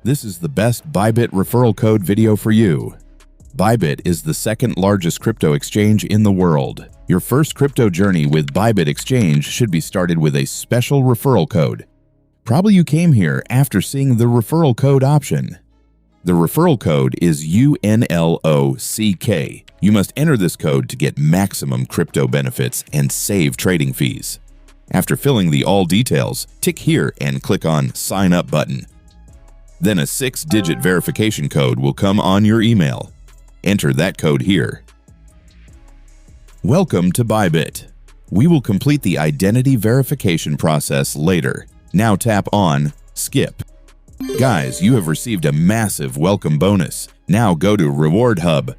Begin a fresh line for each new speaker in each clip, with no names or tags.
This is the best Bybit referral code video for you. Bybit is the second largest crypto exchange in the world. Your first crypto journey with Bybit Exchange should be started with a special referral code. Probably you came here after seeing the referral code option. The referral code is UNLOCK. You must enter this code to get maximum crypto benefits and save trading fees. After filling the all details, tick here and click on Sign Up button. Then a 6-digit verification code will come on your email. Enter that code here. Welcome to Bybit. We will complete the identity verification process later. Now tap on Skip. Guys, you have received a massive welcome bonus. Now go to Reward Hub.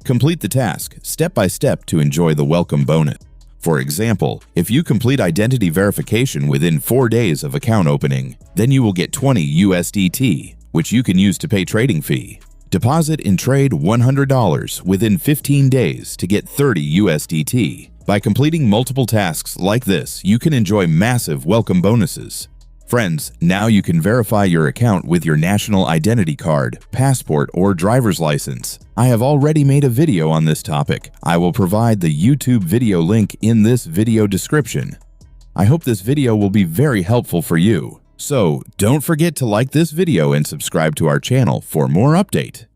Complete the task step by step to enjoy the welcome bonus. For example, if you complete identity verification within 4 days of account opening, then you will get 20 USDT, which you can use to pay trading fee. Deposit and trade $100 within 15 days to get 30 USDT. By completing multiple tasks like this, you can enjoy massive welcome bonuses. Friends, now you can verify your account with your national identity card, passport, or driver's license. I have already made a video on this topic. I will provide the YouTube video link in this video description. I hope this video will be very helpful for you. So, don't forget to like this video and subscribe to our channel for more update.